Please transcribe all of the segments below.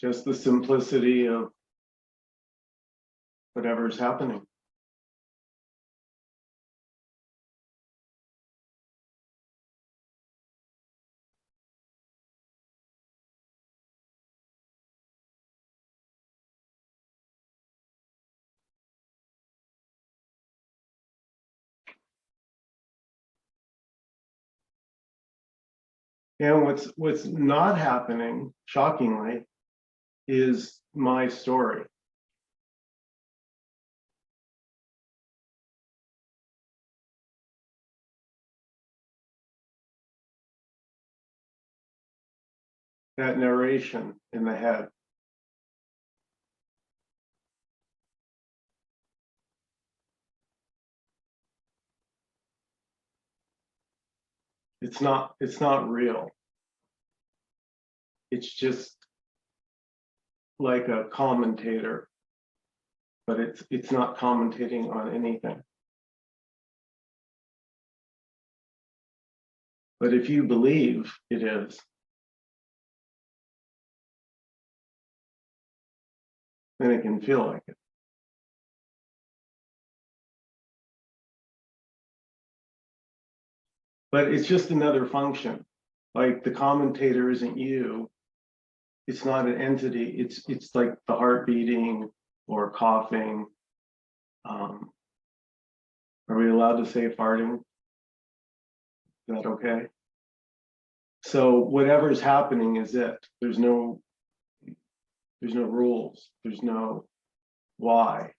Just the simplicity of whatever's happening. And what's not happening, shockingly, is my story. That narration in the head. It's not real. It's just like a commentator, but it's not commentating on anything. But if you believe it is, then it can feel like it. But it's just another function. Like the commentator isn't you. It's not an entity. It's like the heart beating or coughing. Are we allowed to say farting? Is that okay? So whatever's happening is it. There's no rules. There's no why.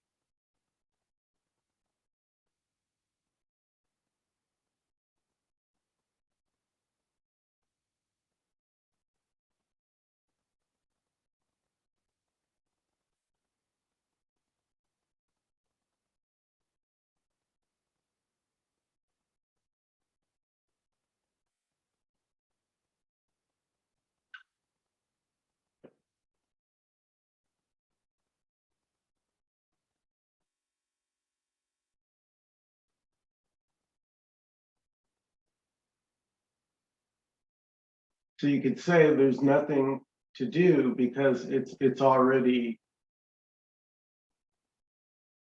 So you could say there's nothing to do because it's already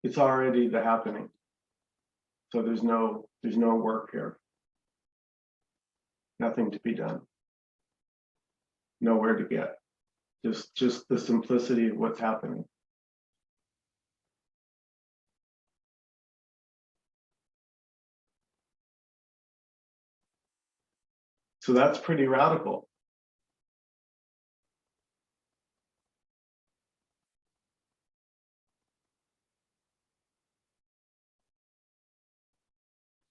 the happening. So there's no work here. Nothing to be done. Nowhere to get. Just the simplicity of what's happening. So that's pretty radical.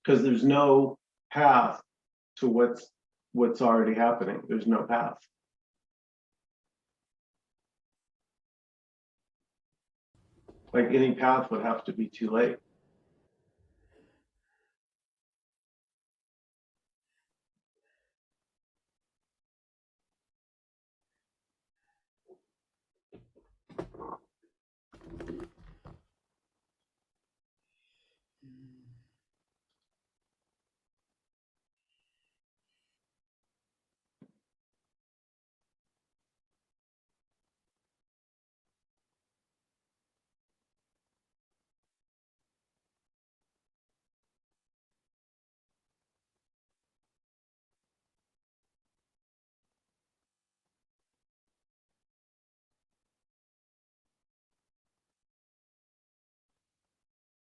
Because there's no path to what's already happening. There's no path. Like any path would have to be too late.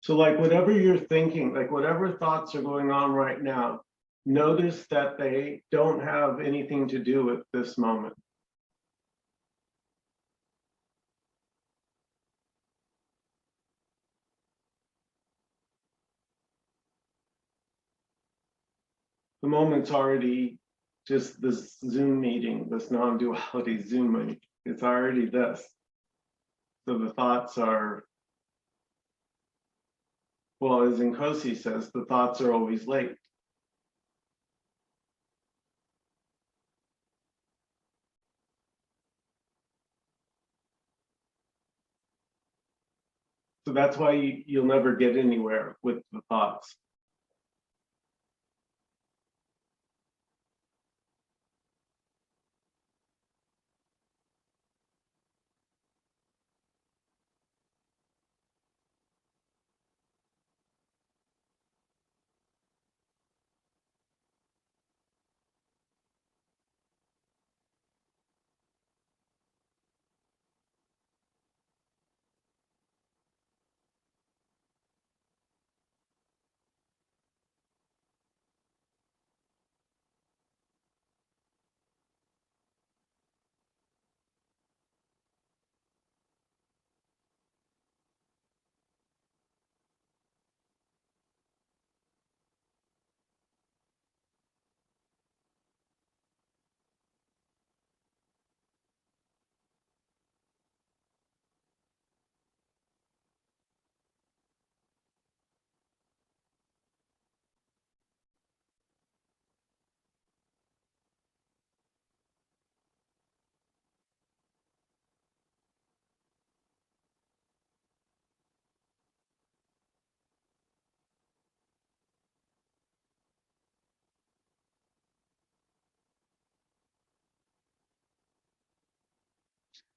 So like whatever you're thinking, like whatever thoughts are going on right now, notice that they don't have anything to do with this moment. The moment's already just this Zoom meeting, this non-duality Zooming. It's already this. So the thoughts are, well, as Nkosi says, the thoughts are always late. So that's why you'll never get anywhere with the thoughts.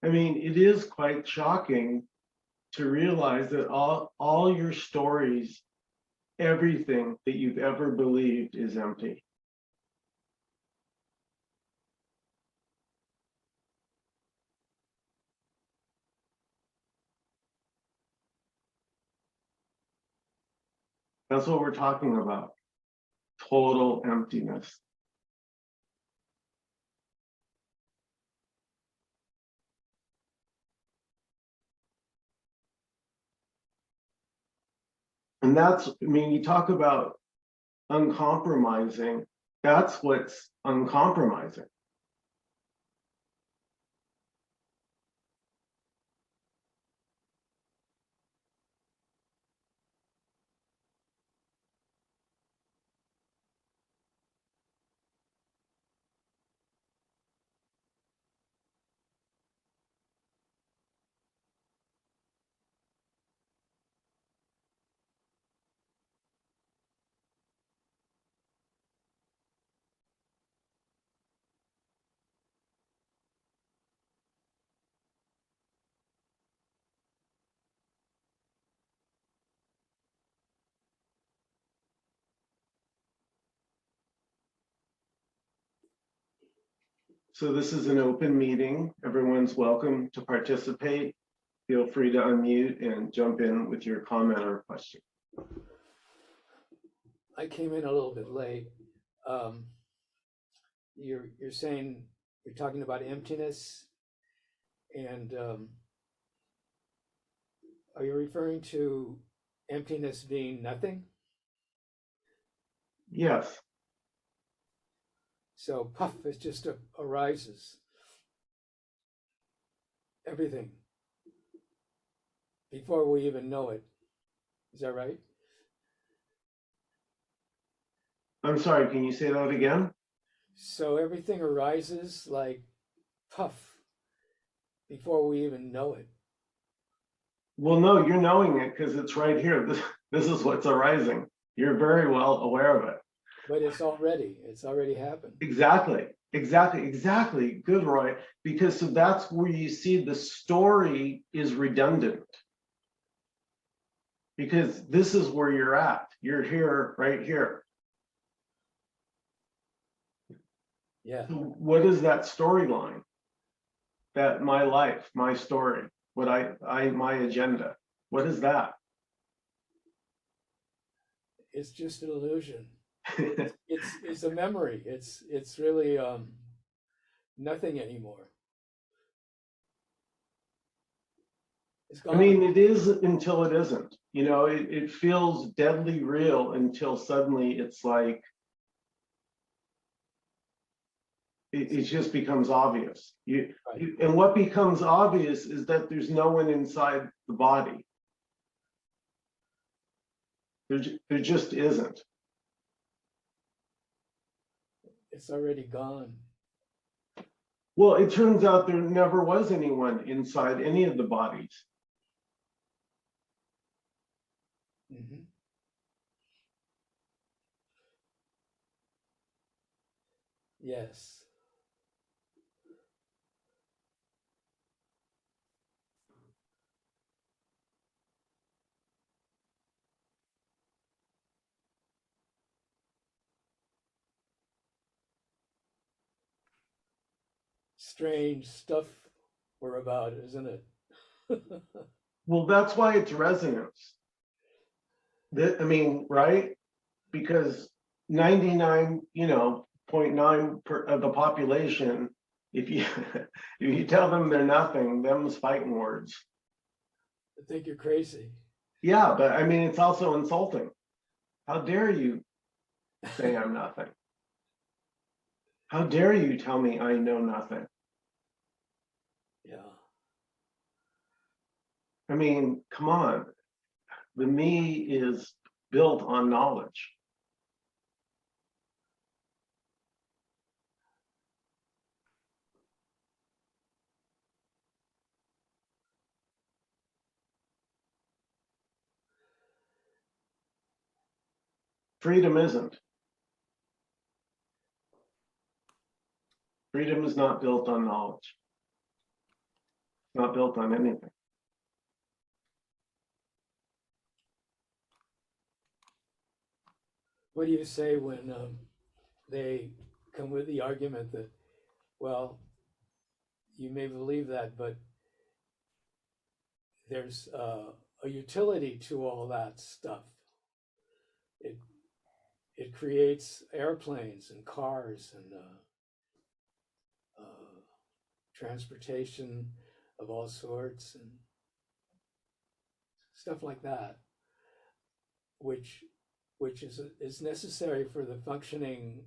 I mean, it is quite shocking to realize that all your stories, everything that you've ever believed is empty. That's what we're talking about. Total emptiness. And that's, I mean, you talk about uncompromising, that's what's uncompromising. So this is an open meeting. Everyone's welcome to participate. Feel free to unmute and jump in with your comment or question. I came in a little bit late. You're saying, you're talking about emptiness, and are you referring to emptiness being nothing? Yes. So puff, it just arises. Everything. Before we even know it. Is that right? I'm sorry, can you say that again? So everything arises like puff before we even know it. Well, no, you're knowing it because it's right here. This is what's arising. You're very well aware of it. But it's already happened. Exactly. Good, Roy. Because so that's where you see the story is redundant. Because this is where you're at. You're here, right here. Yeah. So what is that storyline? That my life, my story, what my agenda. What is that? It's just an illusion. It's a memory. It's really nothing anymore. It's gone. I mean, it is until it isn't. You know, it feels deadly real until suddenly it's like it just becomes obvious. Right. And what becomes obvious is that there's no one inside the body. There just isn't. It's already gone. Well, it turns out there never was anyone inside any of the bodies. Mm-hmm. Yes. Strange stuff we're about, isn't it? Well, that's why it's resonance. I mean, right? Because 99, 0.9 of the population, if you if you tell them they're nothing, them's fighting words. I think you're crazy. Yeah, but I mean, it's also insulting. How dare you say I'm nothing? How dare you tell me I know nothing? Yeah. I mean, come on. The me is built on knowledge. Freedom isn't. Freedom is not built on knowledge. not built on anything. What do you say when they come with the argument that, well, you may believe that, but there's a utility to all that stuff. It creates airplanes and cars and transportation of all sorts and stuff like that, which is necessary for the functioning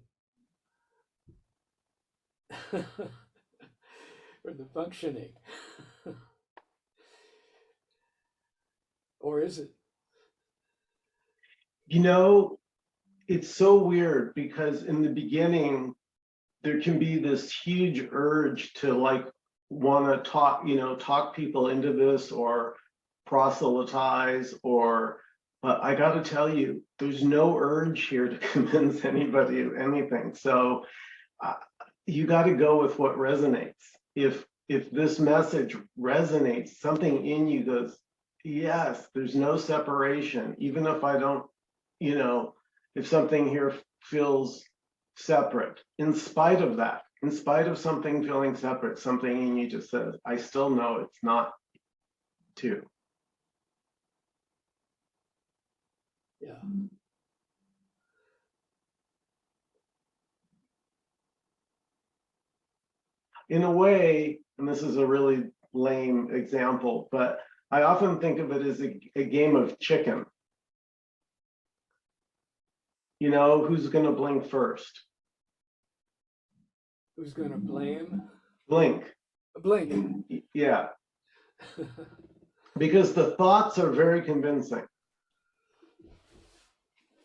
for the functioning. Or is it? You know, it's so weird because in the beginning, there can be this huge urge to like want to talk people into this or proselytize but I got to tell you, there's no urge here to convince anybody of anything. So you got to go with what resonates. If this message resonates, something in you goes, yes, there's no separation. Even if I don't, if something here feels separate, in spite of that, in spite of something feeling separate, something in you just says, I still know it's not two. Yeah. In a way, and this is a really lame example, but I often think of it as a game of chicken. Who's going to blink first? Who's going to blame? Blink. Blink. Yeah. Because the thoughts are very convincing.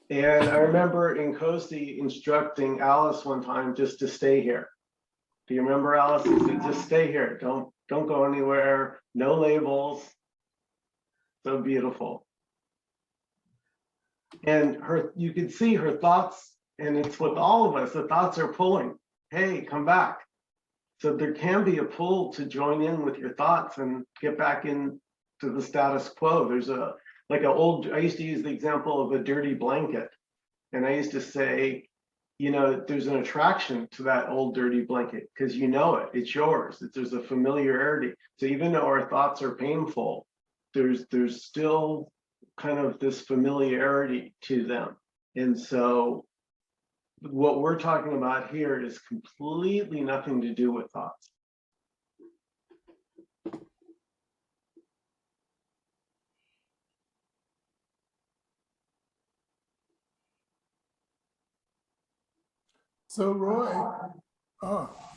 And I remember Nkosi instructing Alice one time just to stay here. Do you remember, Alice? He said, just stay here. Don't go anywhere. No labels. So beautiful. And you could see her thoughts, and it's with all of us, the thoughts are pulling. Hey, come back. So there can be a pull to join in with your thoughts and get back into the status quo. There's I used to use the example of a dirty blanket. And I used to say, there's an attraction to that old dirty blanket because it's yours. There's a familiarity. So even though our thoughts are painful, there's still kind of this familiarity to them. And so what we're talking about here is completely nothing to do with thoughts. So Roy,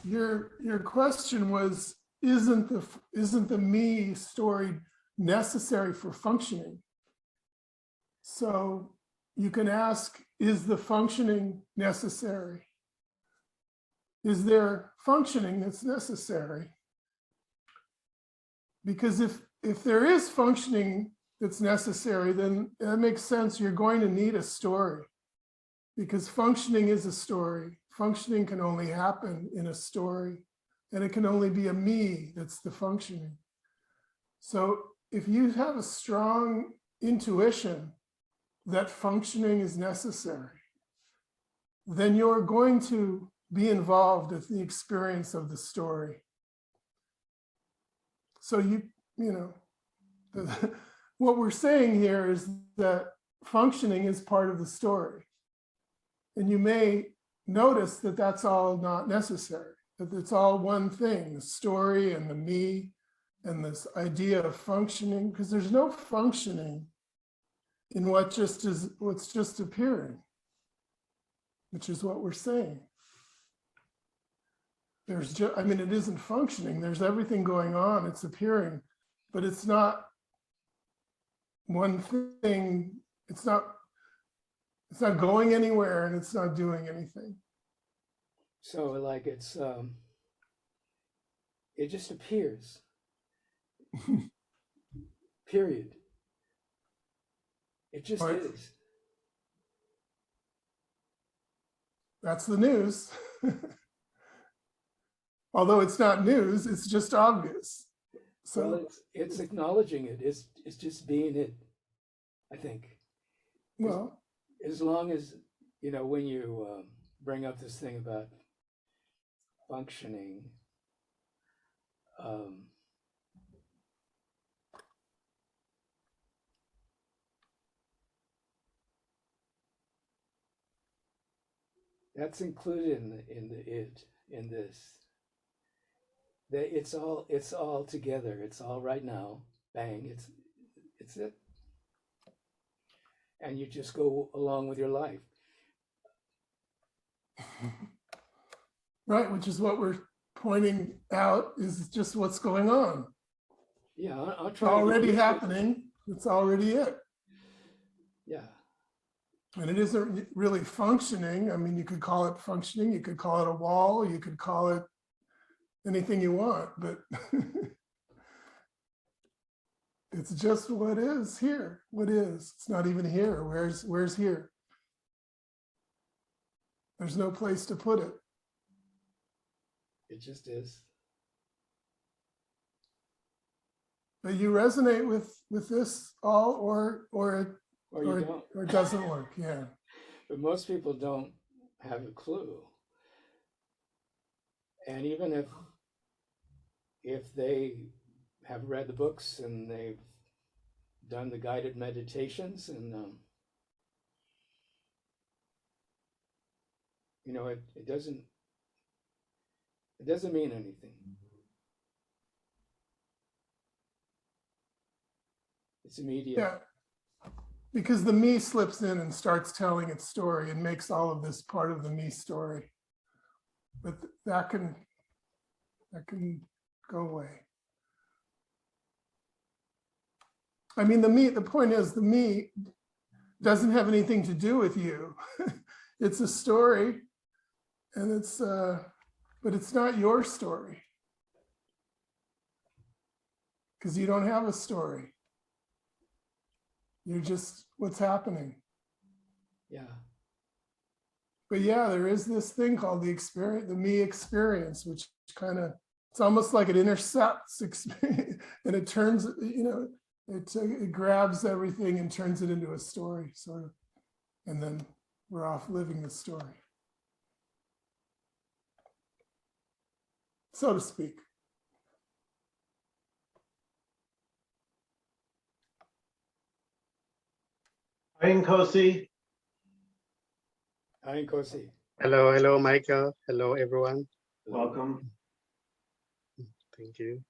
your question was, isn't the me story necessary for functioning? So you can ask, is the functioning necessary? Is there functioning that's necessary? Because if there is functioning that's necessary, then that makes sense. You're going to need a story, because functioning is a story. Functioning can only happen in a story, and it can only be a me that's the functioning. So if you have a strong intuition that functioning is necessary, then you're going to be involved with the experience of the story. So what we're saying here is that functioning is part of the story. And you may notice that that's all not necessary, that it's all one thing, the story and the me and this idea of functioning, because there's no functioning in what's just appearing, which is what we're saying. It isn't functioning. There's everything going on. It's appearing, but it's not one thing. It's not going anywhere, and it's not doing anything. So like it just appears. Period. It just is. That's the news. Although it's not news, it's just obvious. So, Well, it's acknowledging it. It's just being it, I think. well, As long as, when you bring up this thing about functioning, um, that's included in this. That it's all together. It's all right now. Bang. It's it. And you just go along with your life. right, which is what we're pointing out is just what's going on. Yeah, I'll It's try. already happening. It's already it. Yeah. And it isn't really functioning. I mean, you could call it functioning, you could call it a wall, you could call it anything you want, but it's just what is here. What is? It's not even here. Where's here? There's no place to put it. It just is. But you resonate with this all, or Or you don't. or it doesn't work. Yeah. But most people don't have a clue. And even if they have read the books and they've done the guided meditations, and it doesn't mean anything. It's immediate. Yeah. Because the me slips in and starts telling its story and makes all of this part of the me story. But that can go away. I mean, the point is the me doesn't have anything to do with you. It's a story, and but it's not your story. Because you don't have a story. You're just what's happening. Yeah. But yeah, there is this thing called the experience, the me experience, which kind of, it's almost like it intercepts experience, and it turns, it grabs everything and turns it into a story, sort of. And then we're off living the story, so to speak. Hi, Nkosi. Hi, Nkosi. Hello, Michael. Hello, everyone. Welcome. Thank you.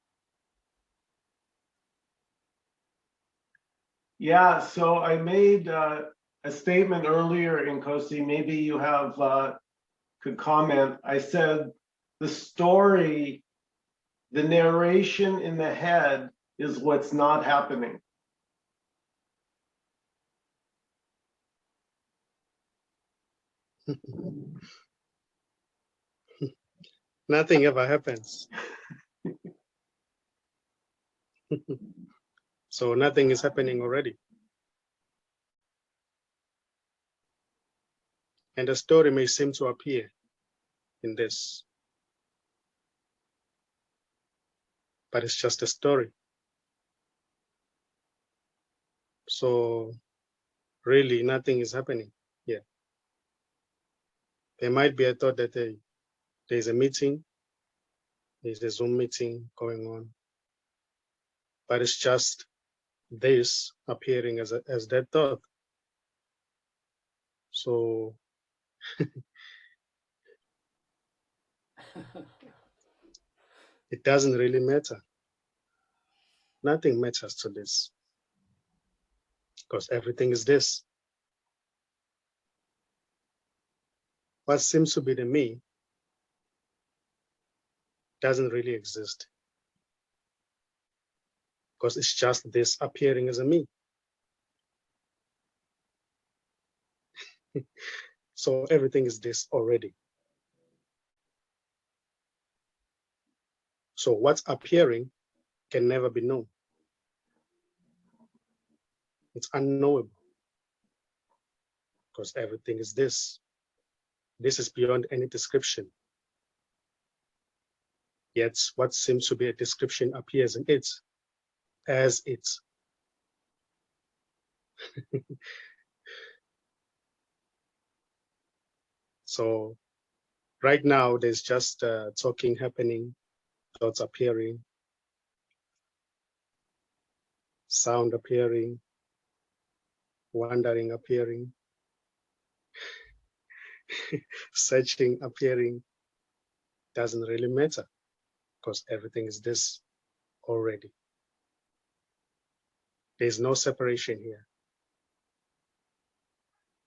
Yeah, so I made a statement earlier, Nkosi. Maybe you have could comment. I said the story, the narration in the head is what's not happening. Nothing ever happens. So nothing is happening already. And the story may seem to appear in this, but it's just a story. So really nothing is happening here. There might be a thought that there's a meeting, there's a Zoom meeting going on, but it's just this appearing as that thought. So it doesn't really matter. Nothing matters to this because everything is this. What seems to be the me doesn't really exist because it's just this appearing as a me. So everything is this already. So what's appearing can never be known. It's unknowable because everything is this. This is beyond any description. Yet what seems to be a description appears in it as it. So right now there's just talking happening, thoughts appearing, sound appearing, wandering appearing, searching appearing. Doesn't really matter because everything is this already. There's no separation here.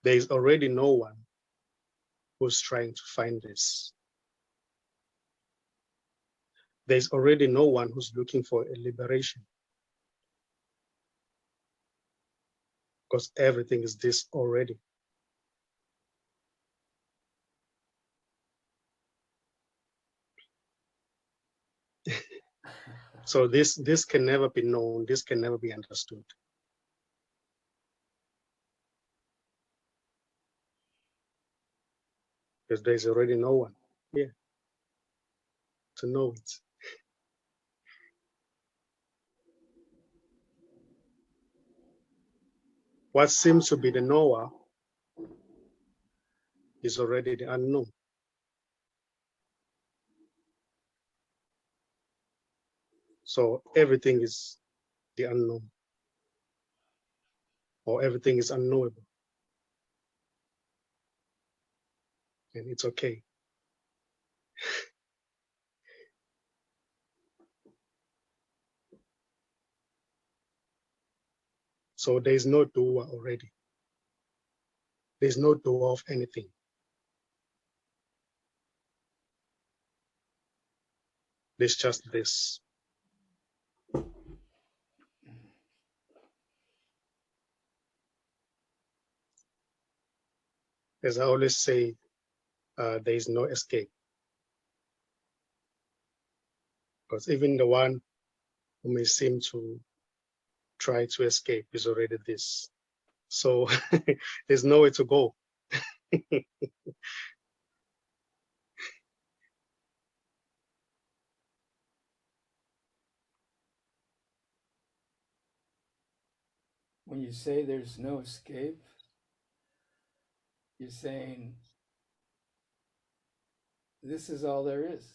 There is already no one who's trying to find this. There's already no one who's looking for a liberation because everything is this already. So this can never be known, this can never be understood. Because there's already no one here to know it. What seems to be the knower is already the unknown. So everything is the unknown, or everything is unknowable. And it's okay. So there's no doer already. There's no doer of anything. There's just this. As I always say, there is no escape. Because even the one who may seem to try to escape is already this. So there's nowhere to go. When you say there's no escape, you're saying this is all there is.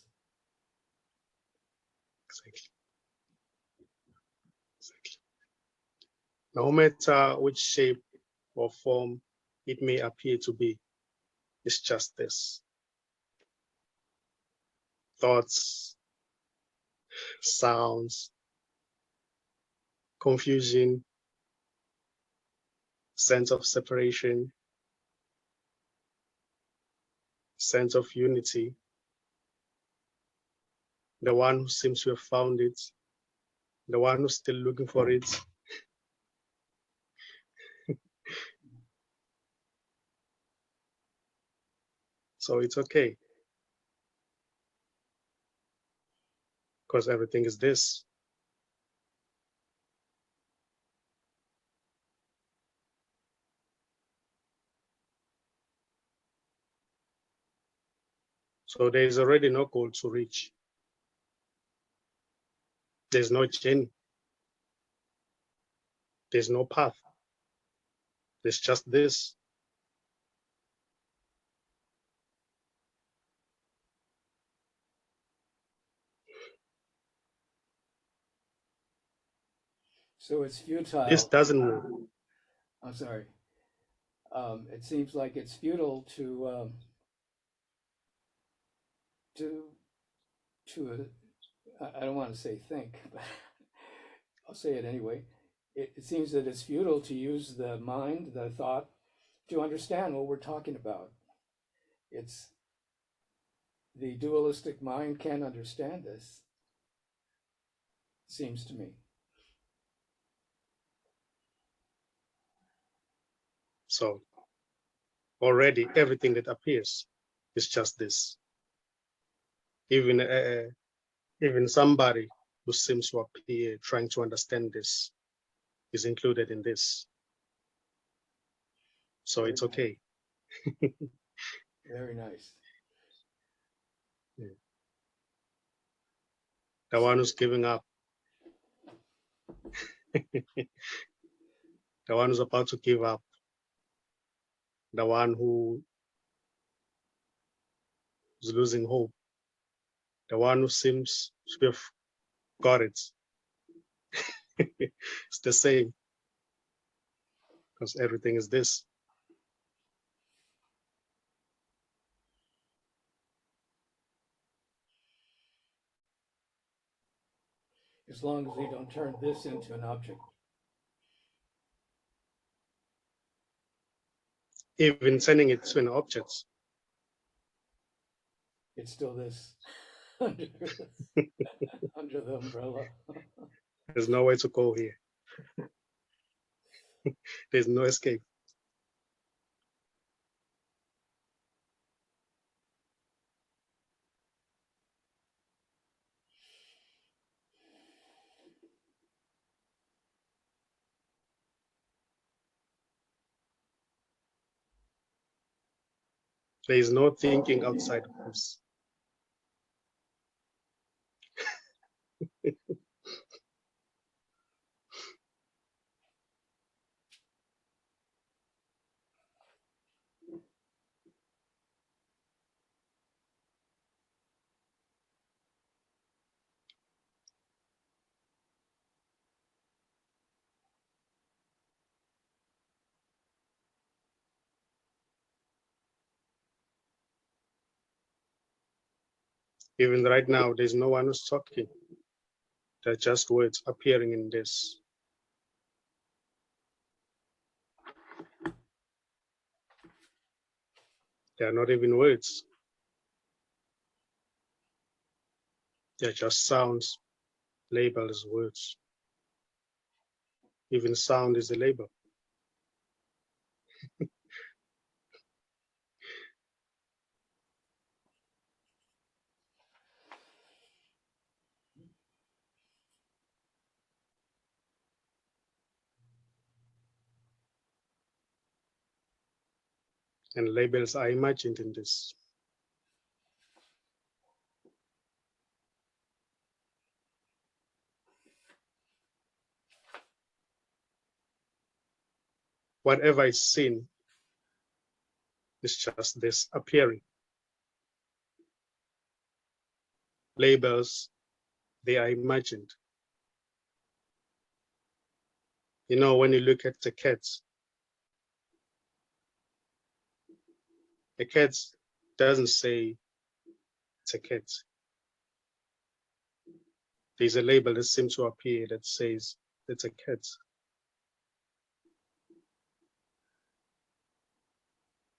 Exactly. Exactly. No matter which shape or form it may appear to be, it's just this. Thoughts, sounds, confusion, sense of separation, sense of unity. The one who seems to have found it, the one who's still looking for it. So it's okay. Because everything is this. So there is already no goal to reach. There's no journey. There's no path. There's just this. So it's futile. This doesn't move. I'm sorry. It seems like it's futile to I don't want to say think, but I'll say it anyway. It seems that it's futile to use the mind, the thought, to understand what we're talking about. It's the dualistic mind can't understand this, seems to me. So already everything that appears is just this. Even somebody who seems to appear trying to understand this is included in this. So Very it's okay. Nice. Very nice. The one who's giving up The one who's about to give up, the one who is losing hope, the one who seems to have got it. It's the same, because everything is this. As long as we don't turn this into an object. Even turning it to an object, It's still this under, under the umbrella. there's nowhere to go here. There's no escape. There is no thinking outside of this. Even right now, there's no one who's talking. They're just words appearing in this. They are not even words. They're just sounds labeled as words. Even sound is a label. And labels are imagined in this. Whatever is seen is just this appearing. Labels, they are imagined. You know, when you look at the cat doesn't say it's a cat. There's a label that seems to appear that says it's a cat.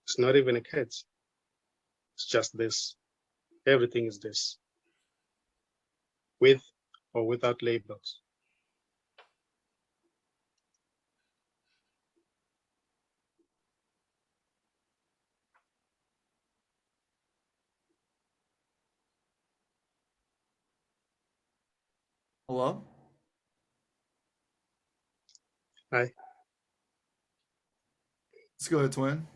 It's not even a cat. It's just this. Everything is this, with or without labels. Hello? Hi. Let's go ahead, twin.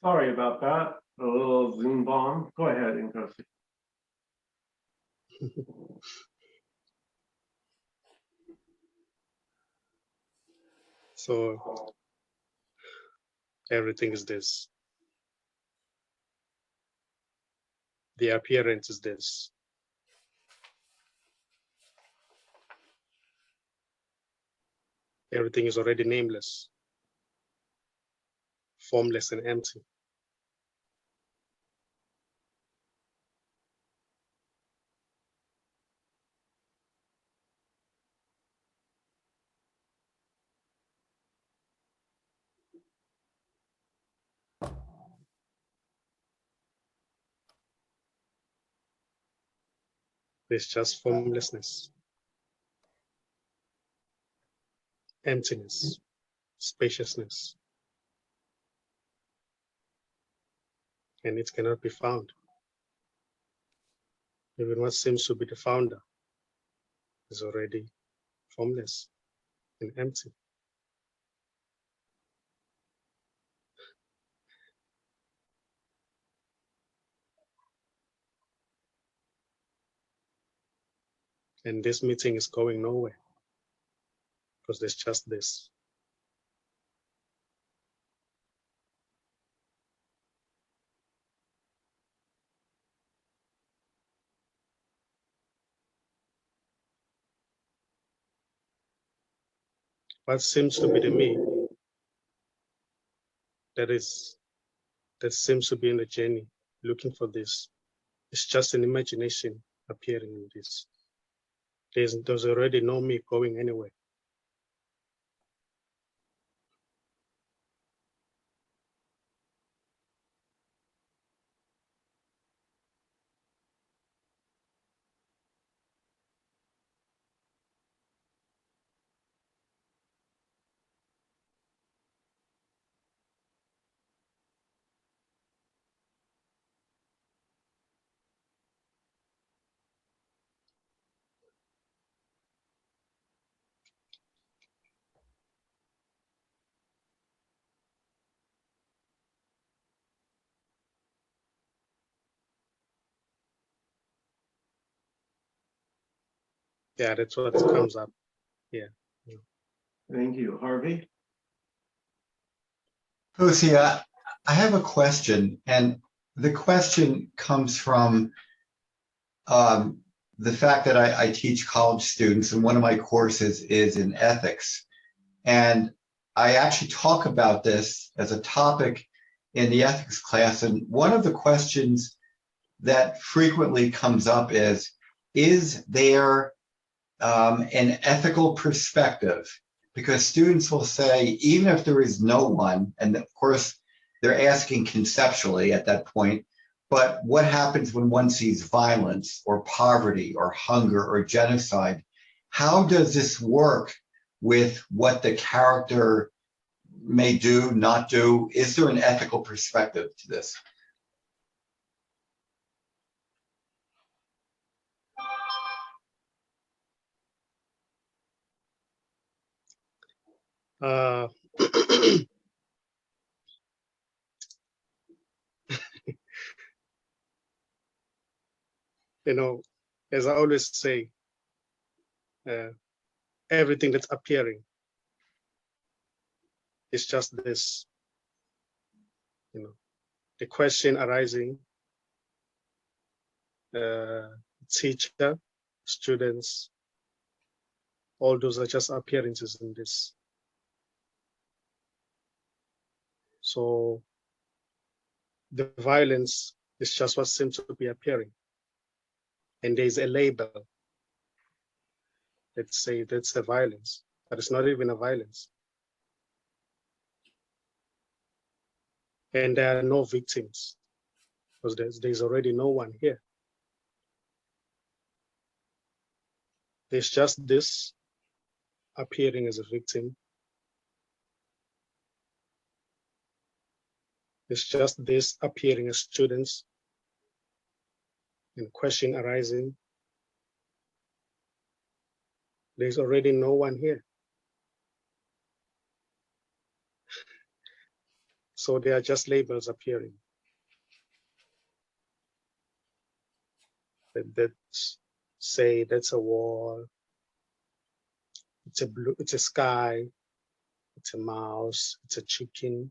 Sorry about that. A little Zoom bomb. Go ahead, Nkosi. So everything is this. The appearance is this. Everything is already nameless, formless and empty. There's just formlessness, emptiness, spaciousness, and it cannot be found. Even what seems to be the founder is already formless and empty. And this meeting is going nowhere because there's just this. What seems to be the me that seems to be in the journey looking for this. It's just an imagination appearing in this. There's already no me going anywhere. Yeah, that's what comes up. Yeah. Thank you. Harvey? Nkosi, I have a question, and the question comes from the fact that I teach college students, and one of my courses is in ethics. And I actually talk about this as a topic in the ethics class. And one of the questions that frequently comes up is there an ethical perspective? Because students will say, even if there is no one, and of course, they're asking conceptually at that point, but what happens when one sees violence or poverty or hunger or genocide? How does this work with what the character may do, not do? Is there an ethical perspective to this? Uh, you know, as I always say, everything that's appearing is just this, you know, the question arising, teacher, students, all those are just appearances in this. So the violence is just what seems to be appearing. And there's a label. Let's say that's a violence, but it's not even a violence. And there are no victims because there's already no one here. There's just this appearing as a victim. It's just this appearing as students and question arising. There's already no one here. So they are just labels appearing. That say that's a wall, it's a blue, it's a sky, it's a mouse, it's a chicken,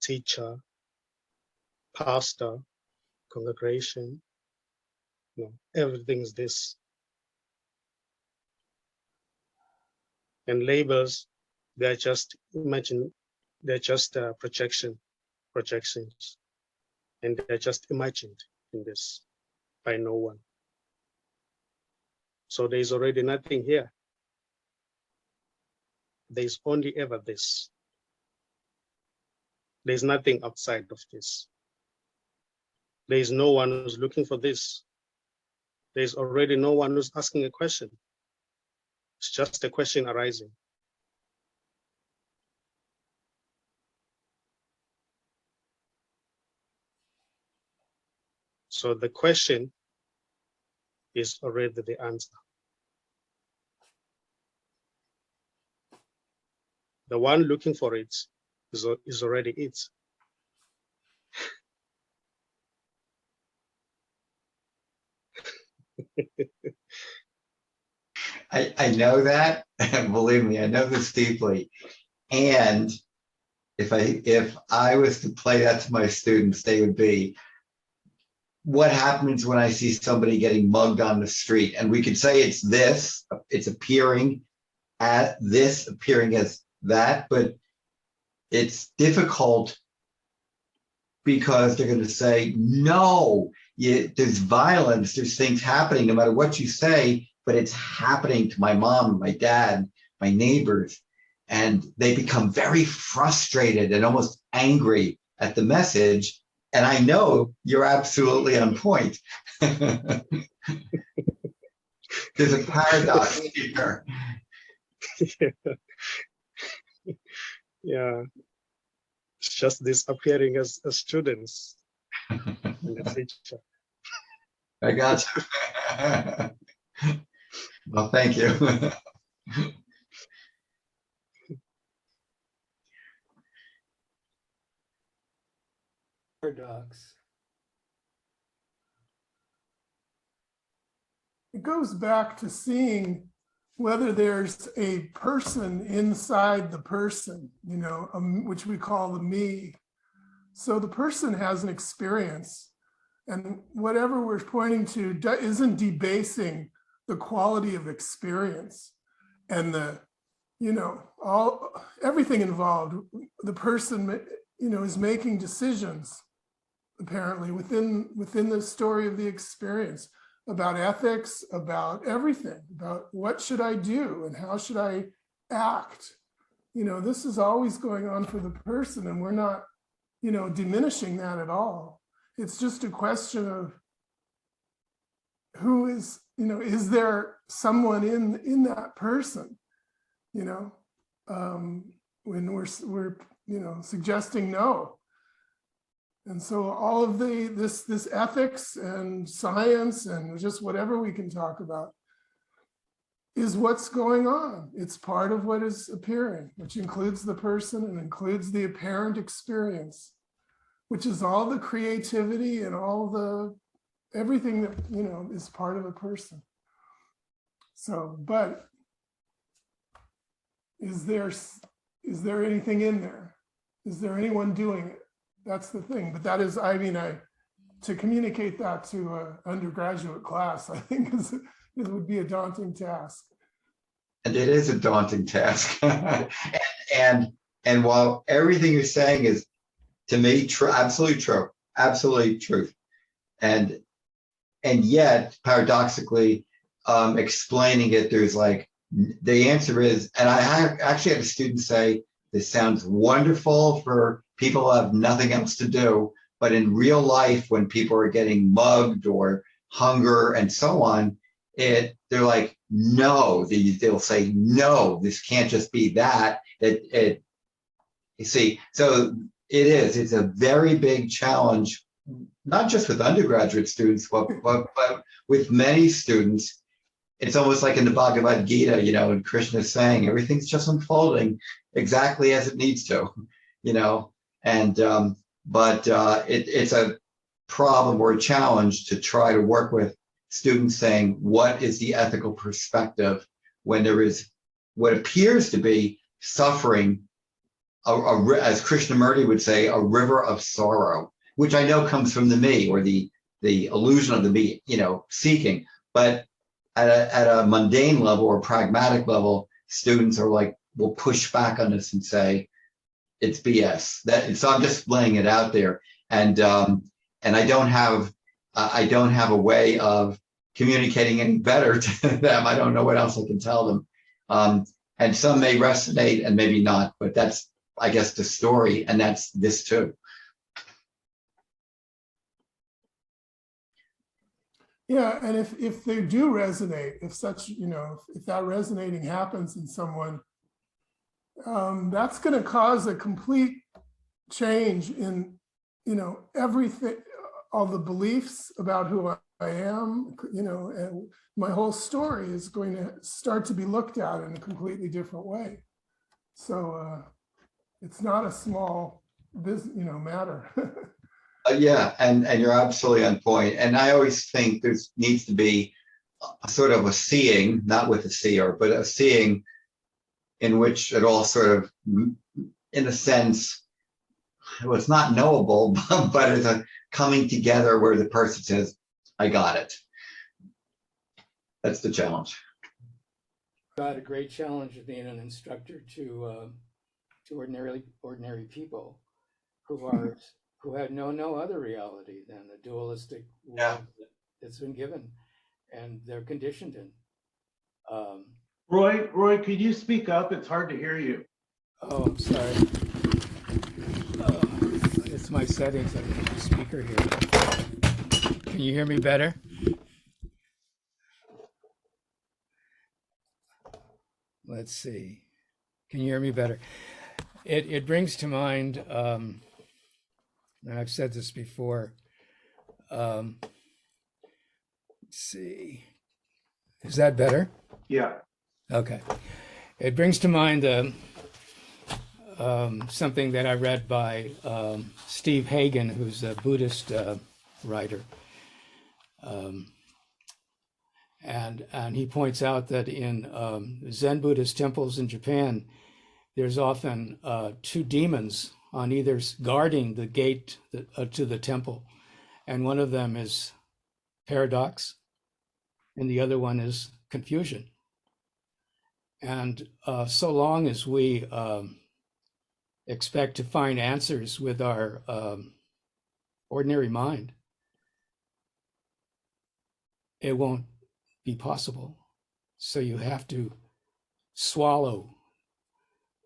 teacher, pastor, congregation. No, everything's this. And labels, they're just they're just projections, and they're just imagined in this by no one. So there's already nothing here. There's only ever this. There's nothing outside of this. There's no one who's looking for this. There's already no one who's asking a question. It's just a question arising. So the question is already the answer. The one looking for it is already it. I know that, and believe me, I know this deeply. And if I was to play that to my students, they would be, what happens when I see somebody getting mugged on the street? And we could say it's this, it's appearing at this, appearing as that, but it's difficult because they're going to say, no, there's violence, there's things happening no matter what you say, but it's happening to my mom, my dad, my neighbors. And they become very frustrated and almost angry at the message. And I know you're absolutely on point. There's a paradox here. Yeah, it's just disappearing as students and the teacher. I got you. Well, thank you. Paradox. It goes back to seeing whether there's a person inside the person, which we call the me. So the person has an experience, and whatever we're pointing to isn't debasing the quality of experience and everything involved. The person, is making decisions apparently within the story of the experience about ethics, about everything, about what should I do and how should I act. This is always going on for the person, and we're not, diminishing that at all. It's just a question of who is, is there someone in that person, when we're suggesting no. And so all of this ethics and science and just whatever we can talk about is what's going on. It's part of what is appearing, which includes the person and includes the apparent experience, which is all the creativity and everything that, is part of a person. So, but is there anything in there? Is there anyone doing it? That's the thing. But that is, to communicate that to an undergraduate class, I think it would be a daunting task. And it is a daunting task. and while everything you're saying is, to me, absolutely true, absolutely truth. And yet, paradoxically, explaining it, there's like, the answer is, and I actually had a student say, this sounds wonderful for people who have nothing else to do, but in real life, when people are getting mugged or hunger and so on, they're like, no, they'll say, no, this can't just be that. You see, so it's a very big challenge, not just with undergraduate students, but with many students. It's almost like in the Bhagavad Gita, and Krishna is saying, everything's just unfolding exactly as it needs to, but it's a problem or a challenge to try to work with students saying, what is the ethical perspective when there is what appears to be suffering, as Krishnamurti would say, a river of sorrow, which I know comes from the me, or the illusion of the me, seeking. But at a mundane level or pragmatic level, students are like, will push back on this and say, it's BS. So I'm just laying it out there, and I don't have a way of communicating any better to them. I don't know what else I can tell them, and some may resonate and maybe not, but that's, I guess, the story, and that's this too. Yeah, and if they do resonate, if that resonating happens in someone, that's going to cause a complete change in, everything, all the beliefs about who I am, and my whole story is going to start to be looked at in a completely different way. So it's not a small matter. Yeah, and you're absolutely on point. And I always think there needs to be sort of a seeing, not with a seer, but a seeing in which it all sort of, in a sense, well, it's not knowable, but it's a coming together where the person says, I got it. That's the challenge. Got a great challenge of being an instructor to ordinary people who had no other reality than the dualistic world that's been given, and they're conditioned in. Roy, could you speak up? It's hard to hear you. Oh, I'm sorry. It's my settings. I have the speaker here. Can you hear me better? Let's see. Can you hear me better? It brings to mind, and I've said this before. Let's see. Is that better? Yeah. Okay. It brings to mind something that I read by Steve Hagen, who's a Buddhist writer. And he points out that in Zen Buddhist temples in Japan, there's often two demons on either guarding the gate to the temple. And one of them is paradox, and the other one is confusion. And so long as we expect to find answers with our ordinary mind, it won't be possible. So you have to swallow,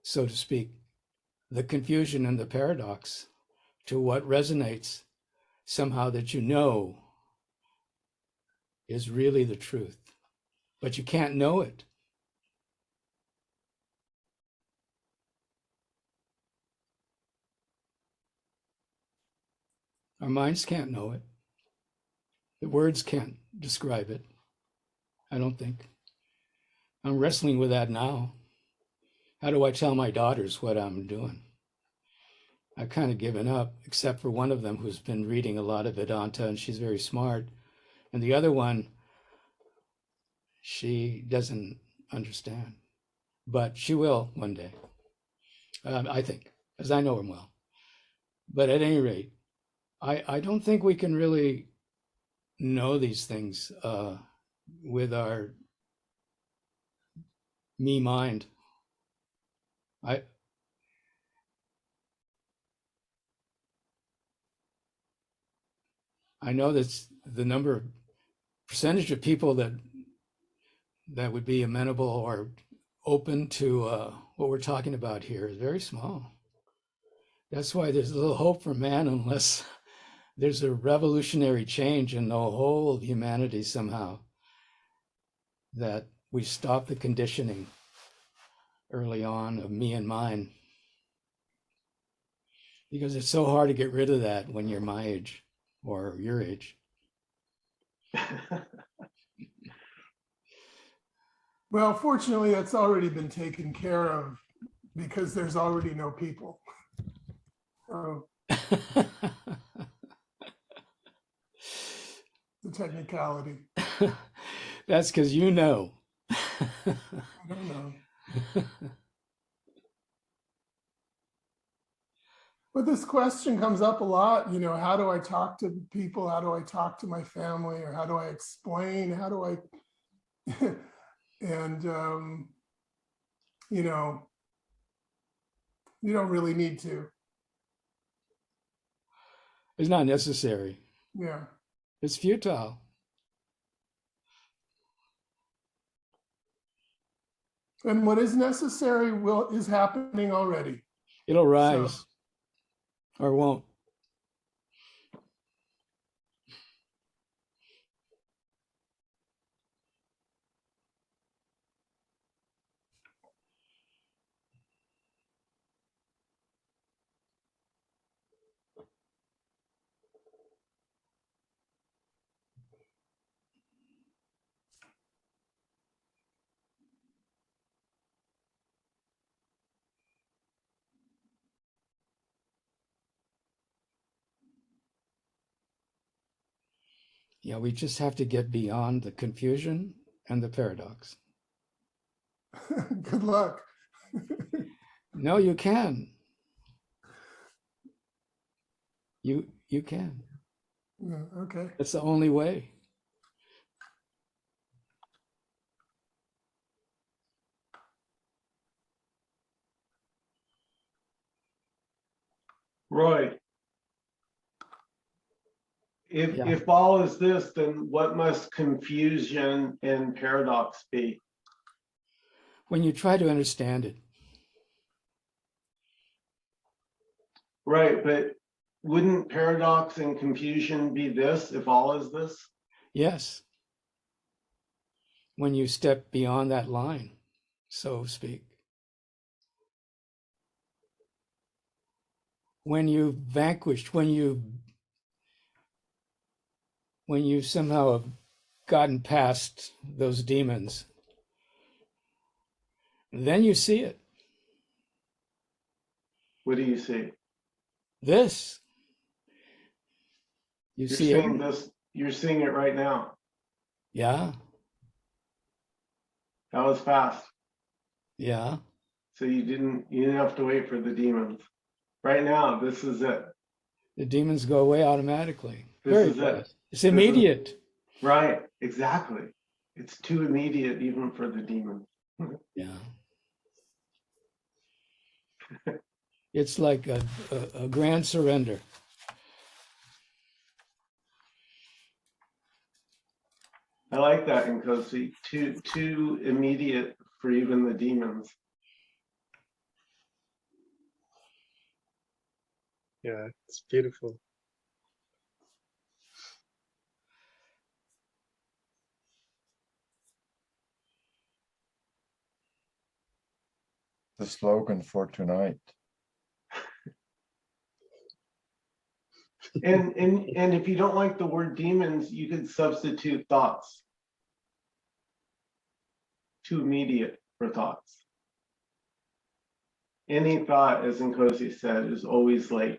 so to speak, the confusion and the paradox to what resonates somehow that you know is really the truth, but you can't know it. Our minds can't know it. The words can't describe it, I don't think. I'm wrestling with that now. How do I tell my daughters what I'm doing? I've kind of given up, except for one of them who's been reading a lot of Vedanta, and she's very smart. And the other one, she doesn't understand, but she will one day, I think, because I know her well. But at any rate, I don't think we can really know these things with our me mind. I know that the percentage of people that would be amenable or open to what we're talking about here is very small. That's why there's little hope for man unless there's a revolutionary change in the whole of humanity somehow, that we stop the conditioning early on of me and mine. Because it's so hard to get rid of that when you're my age or your age. Well, fortunately, that's already been taken care of because there's already no people. So the technicality. That's because you know. I don't know. But this question comes up a lot, you know, how do I talk to people? How do I talk to my family? Or how do I explain? How do I, and, you know, you don't really need to. It's not necessary. Yeah. It's futile. And what is necessary is happening already. It'll rise or won't. Yeah, we just have to get beyond the confusion and the paradox. Good luck. No, you can. You can. Yeah, okay. That's the only way. Roy, Yeah. if all is this, then what must confusion and paradox be? When you try to understand it. Right, but wouldn't paradox and confusion be this if all is this? Yes. When you step beyond that line, so to speak. When you vanquished, when you somehow have gotten past those demons, then you see it. What do you see? This. You You're see seeing everything. this, you're seeing it right now. Yeah. That was fast. Yeah. So you didn't have to wait for the demons. Right now, this is it. The demons go away automatically. This Very is it. fast. It's immediate. Right, exactly. It's too immediate even for the demons. Yeah. It's like a grand surrender. I like that, Nkosi. Too immediate for even the demons. Yeah, it's beautiful. The slogan for tonight. And if you don't like the word demons, you could substitute thoughts. Too immediate for thoughts. Any thought, as Nkosi said, is always late.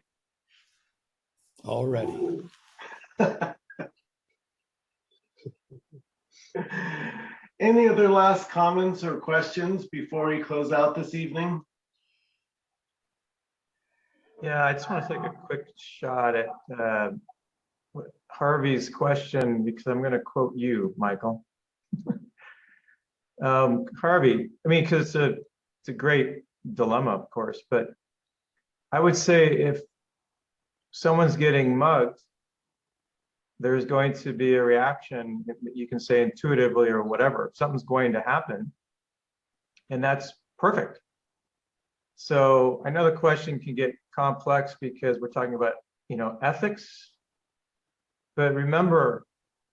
Already. Any other last comments or questions before we close out this evening? Yeah, I just want to take a quick shot at Harvey's question, because I'm going to quote you, Michael. Harvey, I mean, because it's a great dilemma, of course, but I would say if someone's getting mugged, there's going to be a reaction, you can say intuitively or whatever, something's going to happen, and that's perfect. So I know the question can get complex because we're talking about, ethics, but remember,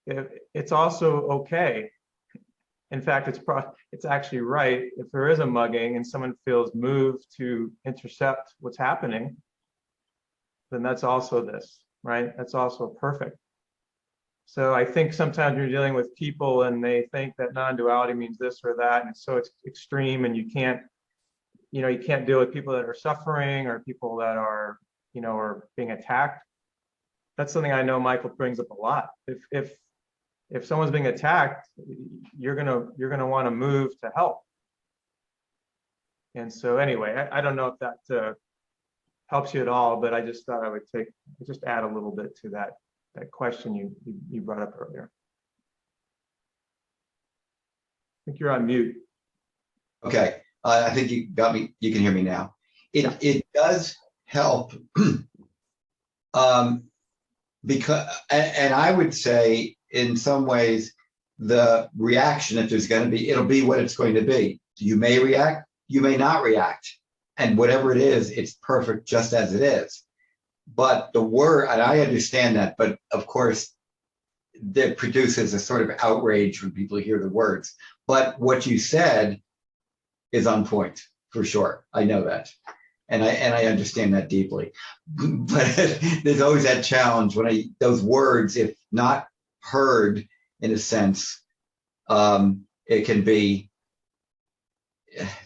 it's also okay. In fact, it's actually right. If there is a mugging and someone feels moved to intercept what's happening, then that's also this, right? That's also perfect. So I think sometimes you're dealing with people and they think that non-duality means this or that, and so it's extreme, and you can't deal with people that are suffering or people that are, are being attacked. That's something I know Michael brings up a lot. If someone's being attacked, you're gonna want to move to help. And so anyway, I don't know if that helps you at all, but I just thought I would just add a little bit to that question you brought up earlier. I think you're on mute. Okay, I think you got me. You can hear me now. It does help because, and I would say in some ways the reaction, if there's going to be, it'll be what it's going to be. You may react, you may not react, and whatever it is, it's perfect just as it is. But the word, and I understand that, but of course, that produces a sort of outrage when people hear the words. But what you said is on point for sure. I know that, and I understand that deeply. But there's always that challenge when those words, if not heard in a sense, it can be,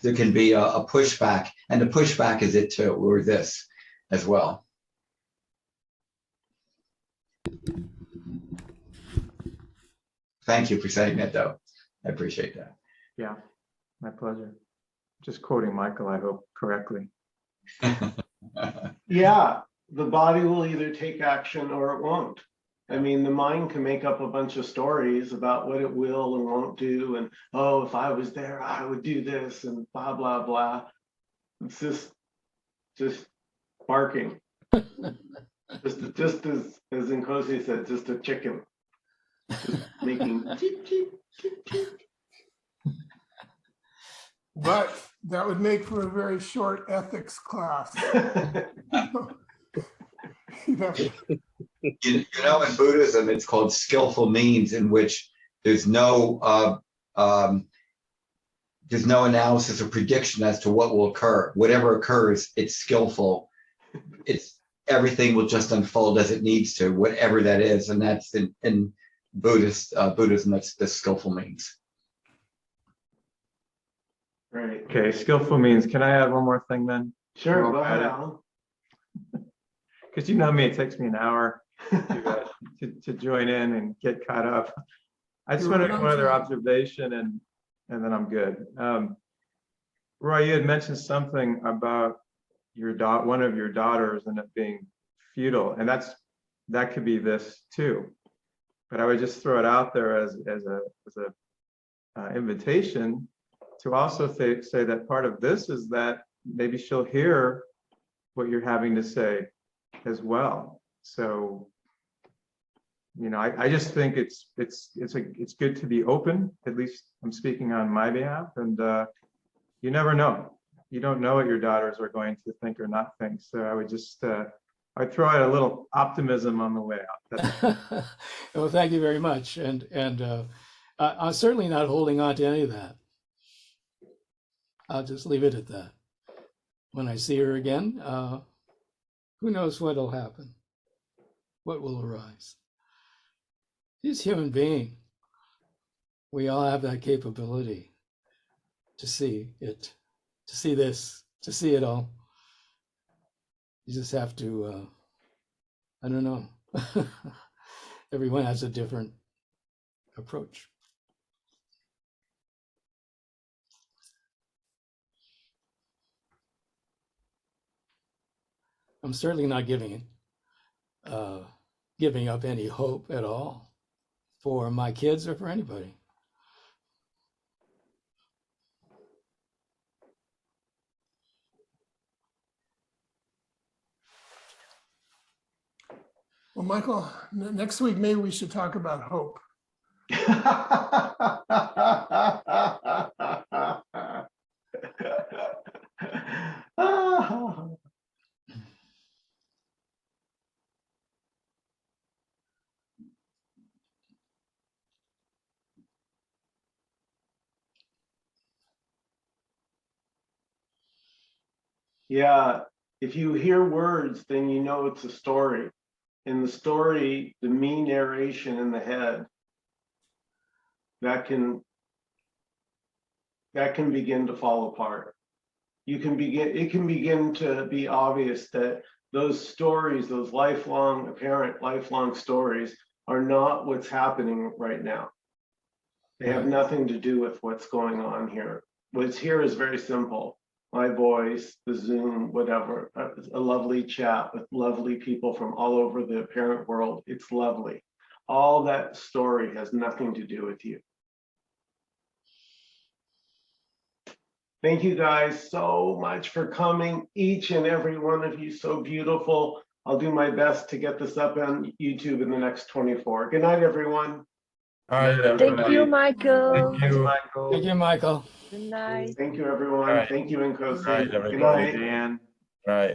there can be a pushback, and the pushback is it too, or this as well. Thank you for saying that, though. I appreciate that. Yeah, my pleasure. Just quoting Michael, I hope correctly. Yeah, the body will either take action or it won't. I mean, the mind can make up a bunch of stories about what it will and won't do, and oh, if I was there, I would do this, and blah blah blah. It's just barking, just as Nkosi said, just a chicken, just making cheep cheep cheep cheep. But that would make for a very short ethics class. You know, You know, in Buddhism, it's called skillful means, in which there's no analysis or prediction as to what will occur. Whatever occurs, it's skillful. It's everything will just unfold as it needs to, whatever that is, and that's in Buddhism. That's the skillful means. Right. Okay, skillful means, can I add one more thing then? Sure, go ahead, Alan. Because you know me, it takes me an hour to join in and get caught up. I just want to make one other observation and then I'm good. Roy, you had mentioned something about one of your daughters and it being futile, and that could be this too. But I would just throw it out there as a invitation to also say that part of this is that maybe she'll hear what you're having to say as well. So, you know, I just think it's good to be open. At least I'm speaking on my behalf, and you never know. You don't know what your daughters are going to think or not think. So I would just I'd throw out a little optimism on the way out. Well, thank you very much, and I'm certainly not holding on to any of that. I'll just leave it at that. When I see her again, who knows what'll happen, what will arise. She's a human being. We all have that capability to see it, to see this, to see it all. You just have to, I don't know. Everyone has a different approach. I'm certainly not giving up any hope at all for my kids or for anybody. well, Michael, next week, maybe we should talk about hope. Yeah, if you hear words, then you know it's a story. In the story, the me narration in the head, that can begin to fall apart. It can begin to be obvious that those stories, those apparent lifelong stories, are not what's happening right now. They have nothing to do with what's going on here. What's here is very simple. My voice, the Zoom, whatever, a lovely chat with lovely people from all over the apparent world. It's lovely. All that story has nothing to do with you. Thank you guys so much for coming. Each and every one of you, so beautiful. I'll do my best to get this up on YouTube in the next 24. Good night, everyone. All right, Thank you, Michael. Thank you, Michael. Thank you, Michael. Good night. Thank you, everyone. All right. Thank you, Nkosi. All right, Good everybody. night. Dan. Right.